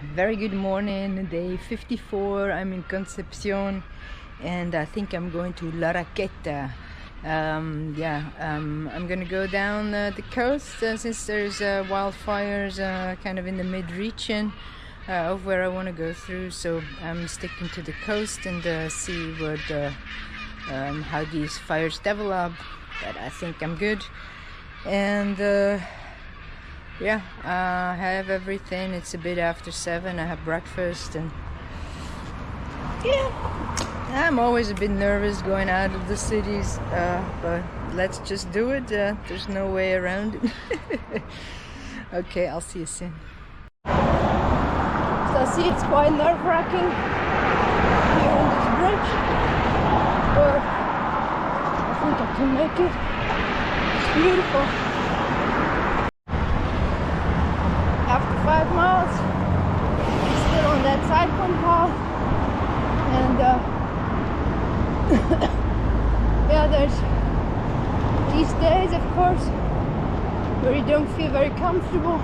Very good morning, day 54. I'm in Concepción and I think I'm going to Laraquete. I'm gonna go down the coast since there's wildfires kind of in the mid-region of where I want to go through, so I'm sticking to the coast and see what how these fires develop. But I think I'm good, and I have everything. It's a bit after 7. I have breakfast, and I'm always a bit nervous going out of the cities, but let's just do it. There's no way around it. Okay, I'll see you soon. So see, it's quite nerve-wracking here on this bridge, but I think I can make it. It's beautiful. After 5 miles, I'm still on that cycling path, and there's these days, of course, where you don't feel very comfortable.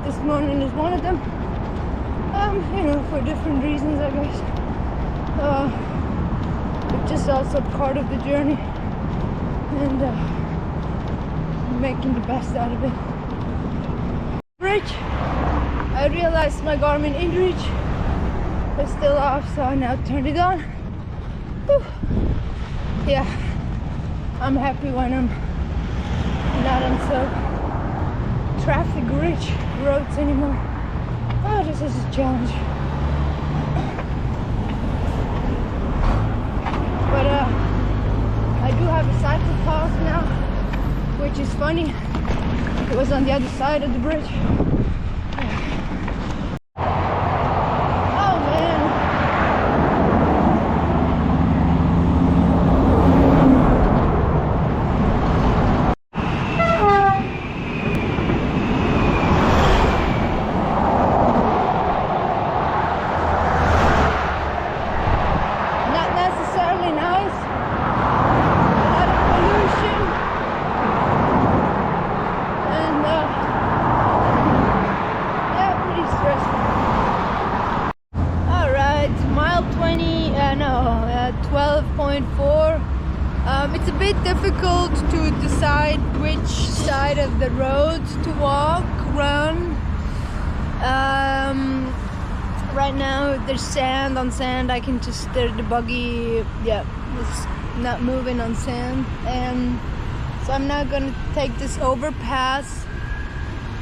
This morning is one of them, for different reasons, I guess, but just also part of the journey, and making the best out of it. Bridge, I realized my Garmin inReach was still off, so I now turned it on. Whew. Yeah, I'm happy when I'm not on so traffic-rich roads anymore. Oh, this is a challenge. But I do have a cycle path now, which is funny. It was on the other side of the bridge. Oh man. Not necessarily nice. A lot of pollution. Pretty stressful. Alright, mile 12.4. It's a bit difficult to decide which side of the road to walk, run. Right now there's sand on sand. I can just, the buggy, it's not moving on sand. And so I'm not gonna take this overpass.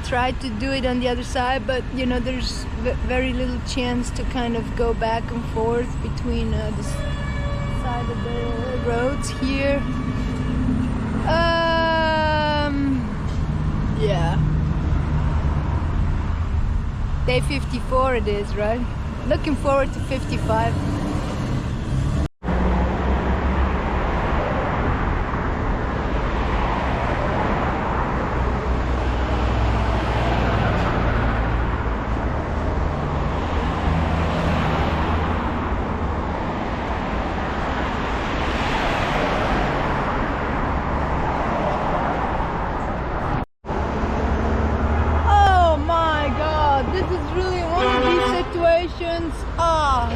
Try to do it on the other side, but there's very little chance to kind of go back and forth between the side of the roads here. Day 54 it is, right? Looking forward to 55.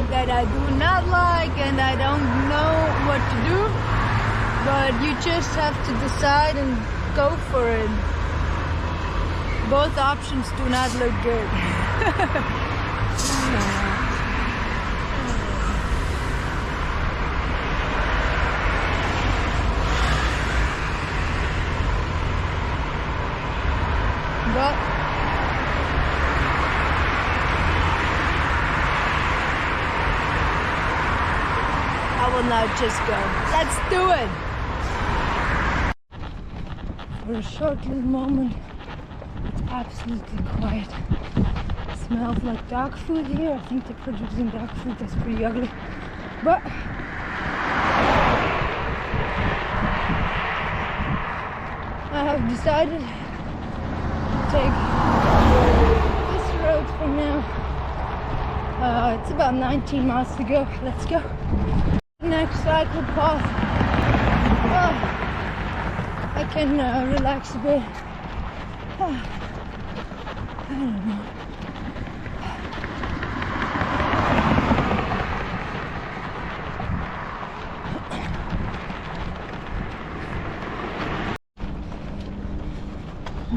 That I do not like, and I don't know what to do, but you just have to decide and go for it. Both options do not look good. But I will now just go. Let's do it! For a short little moment, it's absolutely quiet. It smells like dog food here. I think they're producing dog food. That's pretty ugly. But I have decided to take this road for now. It's about 19 miles to go. Let's go. Next cycle path. I can relax a bit. I don't know.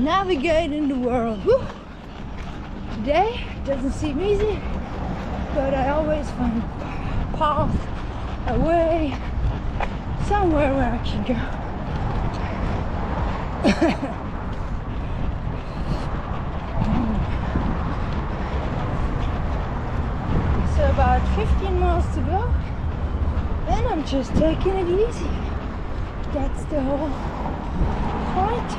navigating the world. Woo! Today doesn't seem easy, but I always find a path, a way, somewhere where I can go. So about 15 miles to go, and I'm just taking it easy. That's the whole point.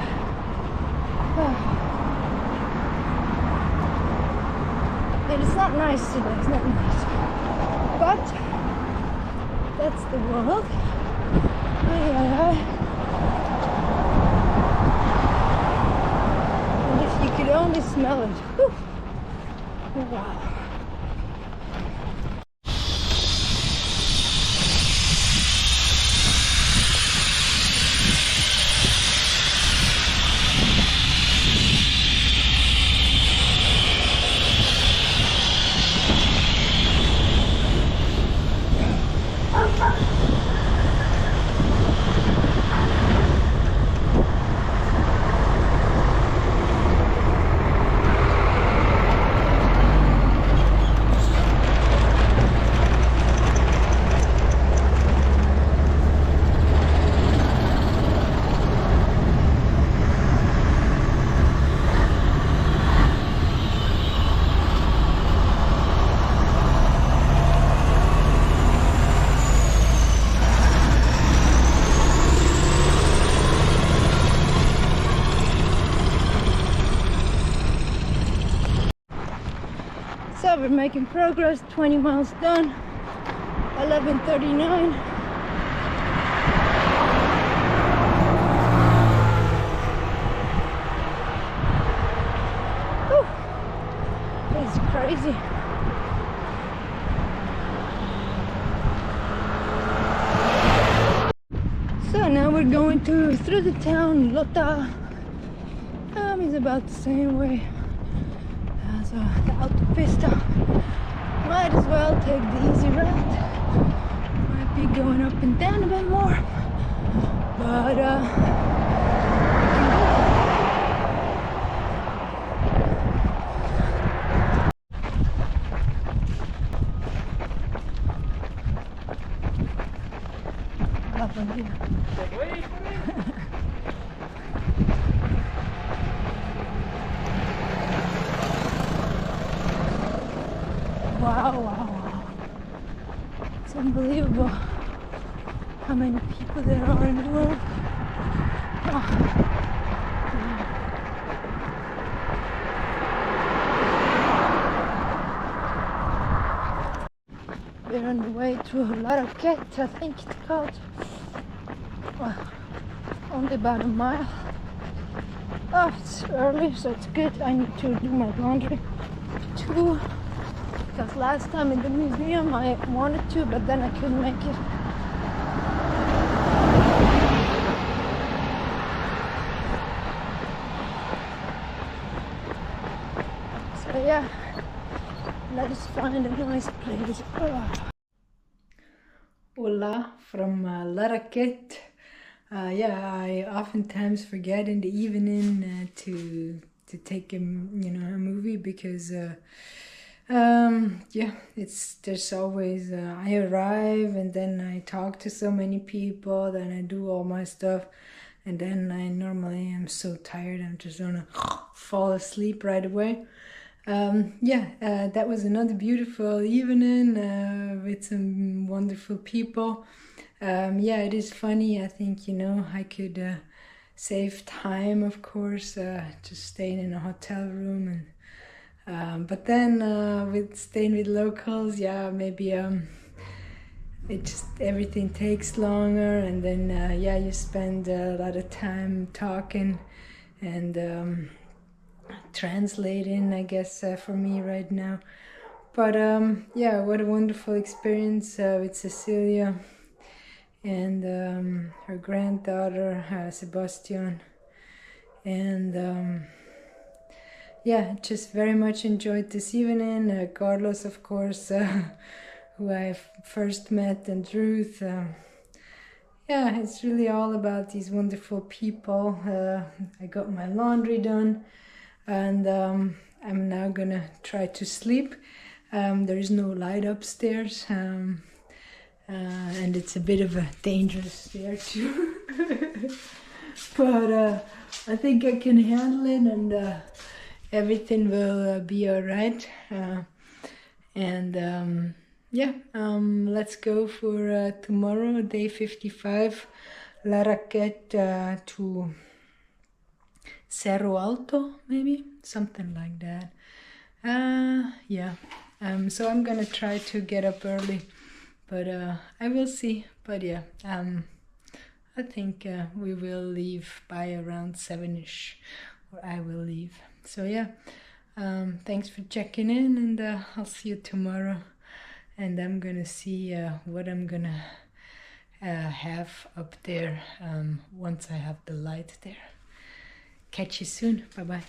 And it's not nice today, it's not nice. But that's the world. And if you could only smell it. Whew. Wow. So we're making progress, 20 miles done, 11:39. Whew. It's crazy. So now we're going through the town, Lota. It's about the same way. So the autopista, might as well take the easy route. Might be going up and down a bit more, but wow. It's unbelievable how many people there are in the world. We're on the way to Laraquete, I think it's called. Only about a mile. Oh, it's early, so it's good. I need to do my laundry too. Because last time in the museum I wanted to, but then I couldn't make it. So yeah, let us find a nice place. Hola from Laraquete. Yeah, I oftentimes forget in the evening to take a movie because yeah, there's always I arrive and then I talk to so many people, then I do all my stuff, and then I normally am so tired I'm just gonna fall asleep right away. That was another beautiful evening with some wonderful people. Yeah, it is funny. I think I could save time, of course, just staying in a hotel room, and but then with staying with locals, yeah, maybe everything takes longer, and then yeah, you spend a lot of time talking and translating, I guess, for me right now. But yeah, what a wonderful experience with Cecilia and her granddaughter Sebastian, and yeah, just very much enjoyed this evening. Carlos, of course, who I first met, and Ruth, yeah, it's really all about these wonderful people. I got my laundry done, and I'm now gonna try to sleep. There is no light upstairs, and it's a bit of a dangerous stair too. But I think I can handle it, and everything will be all right. Yeah, let's go for tomorrow, day 55, Laraquete to Cerro Alto, maybe something like that. Yeah. So I'm gonna try to get up early, but I will see. But yeah, I think we will leave by around 7ish, or I will leave. So yeah, thanks for checking in, and I'll see you tomorrow. And I'm gonna see what I'm gonna have up there once I have the light there. Catch you soon. Bye bye.